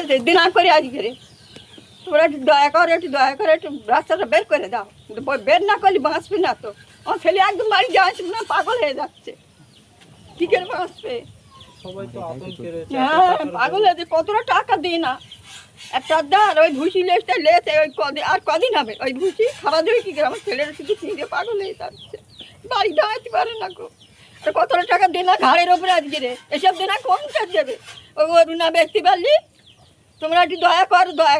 বলেছে দিনা করে আজকে রে তোমরা একটু দয়া করে একটু রাস্তাটা বের করে দাও। বের না করলে বাঁচবে না তো। আমার ছেলে একদম বাড়ি যাচ্ছে না, পাগল হয়ে যাচ্ছে, কি করে বাঁচবে? হ্যাঁ পাগল হয়েছে, কতটা টাকা দিই না একটা আর ওই ভুসি লেসটা লেসে ওই কদিন আর কদিন হবে ওই ভুসি খাওয়া দেবে কি করে? আমার ছেলেরা শুধু চিনতে পাগল হয়ে যাচ্ছে, বাড়ি দাঁড়াতে পারে না গো। কতটা টাকা দিন না ঘাড়ের ওপরে আজকে রে, এসব দিন আর কোন কাজ দেবে? ওই অরুণা দেখতে পারলি, তোমরা একটু দয়া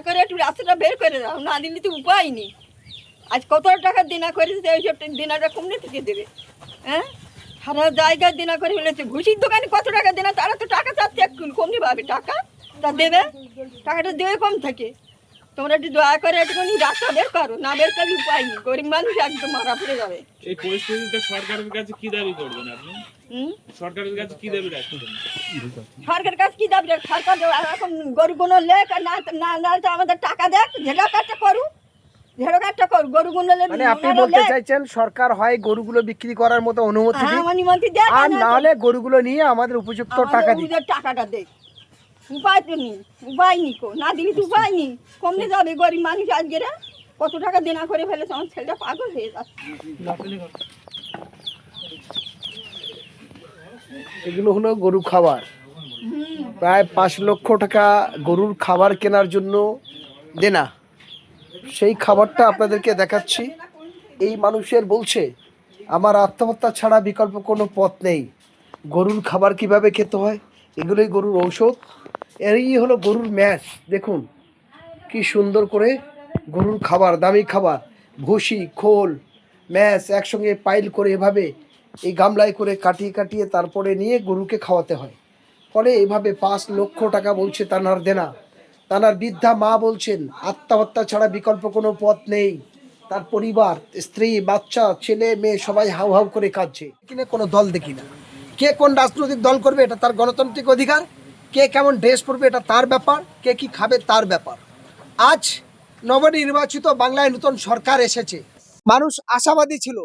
করে একটু রাস্তাটা বের করে দাও, না দিলে তো উপায় নেই। আজ কতটা টাকা দিনা করেছে, ওইসব দিনাটা কমনে থেকে দেবে? হ্যাঁ সারা জায়গায় দিনা করে ফেলেছে। ঘুষির দোকানে কত টাকা দিনা, তারা তো টাকা চাচ্ছে একটু কমনি পাবে, টাকা তা দেবে, টাকাটা দেবে কম থাকে। তোমরা একটু দয়া করে একটুখানি রাস্তা বের করো, না বের করলে উপায় নেই, গরিব মানুষ একদম মারা পড়ে যাবে। এই পরিস্থিতিতে সরকারের কাছে কি দাবি করবেন আপনি? সরকারের কাছে কি দাবি রাখছেন? সরকারের কাছে কি দাবি? সরকার এখন গরুগুলো লেখ না না না তো আমাদের টাকা দেখ, ঝেড়া কাটটা করু, ঝেড়ো কাটটা করু, গরুগুলো মানে আপনি বলতে চাইছেন সরকার হয় গরুগুলো বিক্রি করার মতো অনুমতি দিক, দেখ, আর না হলে গরুগুলো নিয়ে আমাদের উপযুক্ত টাকা দিক। টাকাটা দেখ, উপায় তো নেই, উপায় নেই কো, না দিবি তো উপায় নেই, কমে যাবে গরিব মানুষ আজকে রে। কত টাকা দেনা করে ফেলেছে, আমার ছেলেটা পাগল হয়ে যাচ্ছে। এগুলো হলো গরু খাবার, প্রায় 5 লক্ষ টাকা গরুর খাবার কেনার জন্য দেনা। সেই খাবারটা আপনাদেরকে দেখাচ্ছি। এই মানুষের বলছে আমার আত্মহত্যা ছাড়া বিকল্প কোনো পথ নেই। গরুর খাবার কিভাবে খেতে হয়, এগুলোই গরুর ঔষধ। এই হলো গরুর ম্যাচ, দেখুন কি সুন্দর করে গরুর খাবার, দামি খাবার, ভুসি, খোল, ম্যাচ একসঙ্গে পাইল করে এভাবে এই গামলায় করে কাটিয়ে কাটিয়ে তারপরে নিয়ে গরুকে খাওয়াতে হয়। ফলে এইভাবে 5 লক্ষ টাকা বলছে তানার দেনা। তানার বৃদ্ধা মা বলছেন আত্মহত্যা ছাড়া বিকল্প কোনো পথ নেই। তার পরিবার, স্ত্রী, বাচ্চা, ছেলে মেয়ে সবাই হাউ হাউ করে কাঁদছে। কিনে কোনো দল দেখি না, কে কোন রাজনৈতিক দল করবে এটা তার গণতান্ত্রিক অধিকার, কে কেমন ড্রেস পরবে এটা তার ব্যাপার, কে কি খাবে তার ব্যাপার। আজ নবনির্বাচিত বাংলায় নতুন সরকার এসেছে, মানুষ আশাবাদী ছিল।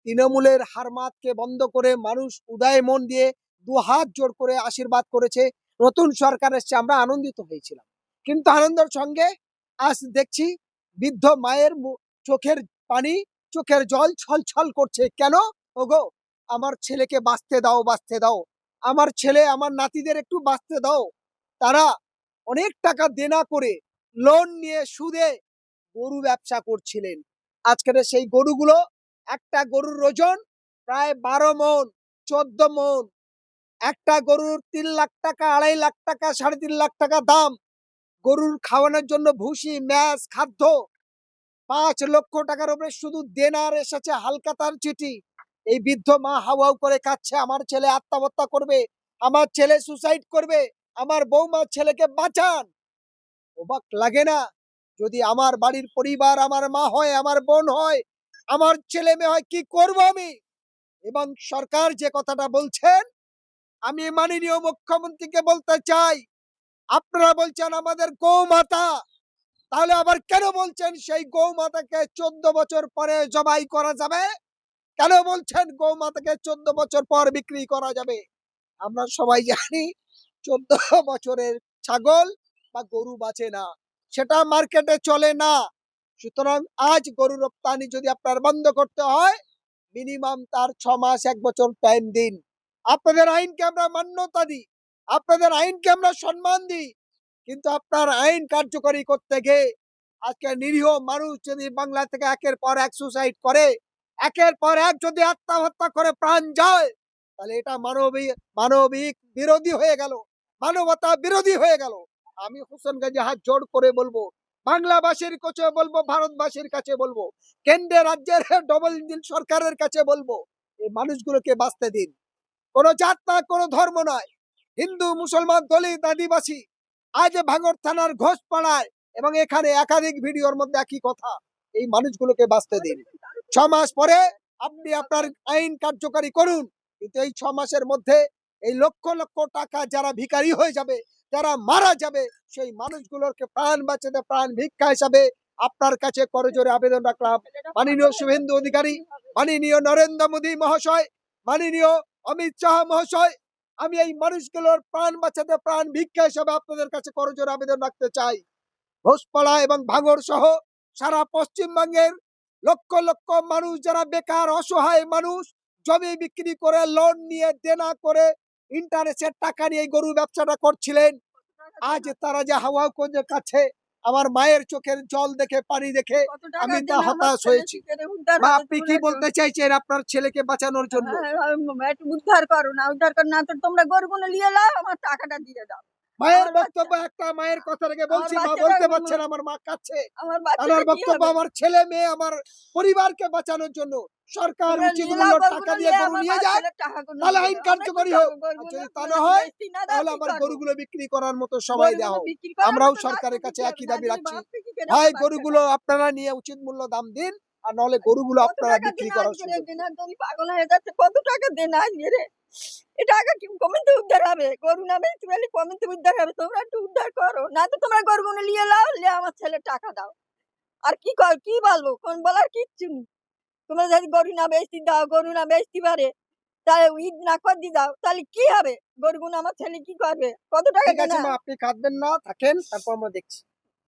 তৃণমূলের হারমাতকে বন্ধ করে মানুষ উদয় মন দিয়ে 2 হাত জোড় করে আশীর্বাদ করেছে, নতুন সরকার এসেছে, আমরা আনন্দিত হয়েছিলাম। কিন্তু আনন্দের সঙ্গে আজ দেখছি বৃদ্ধ মায়ের চোখের পানি, চোখের জল ছলছল করছে। কেন? ওগো আমার ছেলেকে বাঁচতে দাও, বাঁচতে দাও, আমার ছেলে আমার নাতিদের একটু বাঁচতে দাও। তারা অনেক টাকা দেনা করে লোন নিয়ে সুদে গরু ব্যবসা করছিলেন। আজকের সেই গরুগুলো, একটা গরুর ওজন প্রায় 12 মন, 14 মন। একটা গরুর 3 লাখ টাকা, 2.5 লাখ টাকা, 3.5 লাখ টাকা দাম। গরুর খাওয়ানোর জন্য ভুসি, ম্যাজ, খাদ্য, 5 লক্ষ টাকার উপরে শুধু দেনার এসেছে হালকাতার চিঠি। এই বৃদ্ধ মা হাউ হাউ করে কাঁদছে, আমার ছেলে আত্মহত্যা করবে, আমার ছেলে সুসাইড করবে, আমার বৌমা ছেলেকে বাঁচান। অবাক লাগে না? যদি আমার বাড়ির পরিবার, আমার মা হয়, আমার বোন হয়, আমার ছেলে মেয়ে হয়, কি করব আমি? এবং সরকার যে কথাটা বলছেন, আমি মাননীয় মুখ্যমন্ত্রীকে বলতে চাই, আপনারা বলছেন আমাদের গৌমাতা, তাহলে আবার কেন বলছেন সেই গৌমাতাকে 14 বছর পরে জবাই করা যাবে? কেন বলছেন গৌমাতাকে 14 বছর পর বিক্রি করা যাবে? আমরা সবাই জানি 14 বছরের ছাগল বা গরু বাঁচে না, সেটা মার্কেটে চলে না। সুতরাং আজ গরু রপ্তানি যদি আপনার বন্ধ করতে হয়, মিনিমাম তার 6 মাস 1 বছর টাইম দিন। আপনাদের আইনকে আমরা মান্যতা দিই, আপনাদের আইনকে আমরা সম্মান দিই, কিন্তু আপনার আইন কার্যকরী করতে গিয়ে আজকে নিরীহ মানুষ যদি বাংলা থেকে একের পর এক সুসাইড করে, একের পর এক যদি আত্মহত্যা করে প্রাণ যায়, তাহলে এটা মানবিক বিরোধী হয়ে গেল, মানবতা বিরোধী হয়ে গেল। আমি হোসেন গাজী হাত জোড় করে বলবো, বাংলাবাসীর কাছে বলবো, ভারতবাসীর কাছে বলবো, কেন্দ্রের রাজ্যের ডবল ইঞ্জিন সরকারের কাছে বলবো, এই মানুষগুলোকে বাঁচতে দিন। কোনো জাত না, কোনো ধর্ম নয়, হিন্দু, মুসলমান, দলিত, আদিবাসী। আজ ভাঙড় থানার ঘোষপাড়ায় এবং এখানে একাধিক ভিডিওর মধ্যে একই কথা, এই মানুষগুলোকে বাঁচতে দিন। 6 মাস পরে আপনি আপনার আইন কার্যকারী করুন, কিন্তু এই 6 মাসের মধ্যে এই লক্ষ লক্ষ টাকা যারা ভিখারি হয়ে যাবে, যারা মারা যাবে, সেই মানুষগুলোকে প্রাণ বাঁচাতে প্রাণ ভিক্ষা হিসাবে আপনার কাছে করজোরে আবেদন রাখলাম। মাননীয় শুভেন্দু অধিকারী, মাননীয় নরেন্দ্র মোদী মহাশয়, মাননীয় অমিত শাহ মহাশয়, আমি এই মানুষগুলোর প্রাণ বাঁচাতে প্রাণ ভিক্ষা হিসাবে আপনাদের কাছে করজোড়ে আবেদন রাখতে চাই। ঘোষপাড়া এবং ভাঙড় সহ সারা পশ্চিমবঙ্গের লক্ষ লক্ষ মানুষ যারা বেকার অসহায় মানুষ, জমি বিক্রি করে লোন নিয়ে দেনা করে ইন্টারেস্টের টাকা নিয়ে এই গরু ব্যবসাটা করছিলেন, আজ তারা যে হাওয়া করে কাছে, আমার মায়ের চোখের জল দেখে পানি দেখে কত টাকা আমি তা দিন আমার হতাশ ছেলে হয়েছি। থেকে উদ্ধার মা, হবে, আপনি কি তুলে বলতে চাইছেন আপনার ছেলেকে বাঁচানোর জন্য? একটু উদ্ধার করো না, উদ্ধার করো না তো তোমরা গরুগুলো নিয়ে নাও, আমার টাকাটা দিয়ে দাও। মায়ের আমার বক্তব্য একটা, মায়ের কথা রেখে বলছি, মা বাচ্চাটা বলতে ঘুমো- পারছেন আমার মা কাছে। আমার আমার বাচ্চাটা কি বক্তব্য হবে? আমার ছেলে মেয়ে আমার পরিবারকে বাঁচানোর জন্য সরকার তোমরা উচিত নিয়ে মূল্য নাও টাকা গরুগুলো, দিয়ে নিয়ে গরু আমার নিয়ে যাক, ছেলের টাকাগুলো তাহলে দিয়ে আইন দাও। আমরা কি কার্যকরী করবো? হোক। আর গরুগুলো যদি তা তোমরা না যদি হয় বেচতে না দাও, তাহলে কি আমার করবো? গরুগুলো বিক্রি করার মতো সময় গরুগুলো দেওয়া হোক। বিক্রি করার আমরাও মতো সরকারের রাস্তা কাছে দিতে একই হবে, দাবি না দিলে রাখছি, বাপ থেকে কেন হয় আমার বাচ্চাটা? গরুগুলো আপনারা নিয়ে উচিত মূল্য দাম দিন, আর নাহলে গরুগুলো কত আপনারা টাকা বিক্রি দেন করার আজকের সুযোগ এই দিন। দিন? আমি পাগল হয়ে যাচ্ছে। কত টাকা দেন আজকে রে? এ টাকা কি কমিতে উদ্ধার হবে? গরু না বেচতে পারলে কমিতে উদ্ধার হবে। তোমরা একটু উদ্ধার করো, না তো তোমরা গরুগুলো নিয়ে নাও, নিয়ে আমার ছেলে টাকা দাও। আর কি বলবো? কোন বলার কিচ্ছু নেই। তোমরা যদি গরু না বেচতে দাও, গরু না বেচতে পারে, তাহলে ঈদ না করে দাও, তাহলে কি হবে? গরুগুলো আমার ছেলে কি করবে? কত টাকা ঠিক দেন? আছে মা, আপনি কাঁদবেন না, থাকেন, তারপর আমরা দেখছি।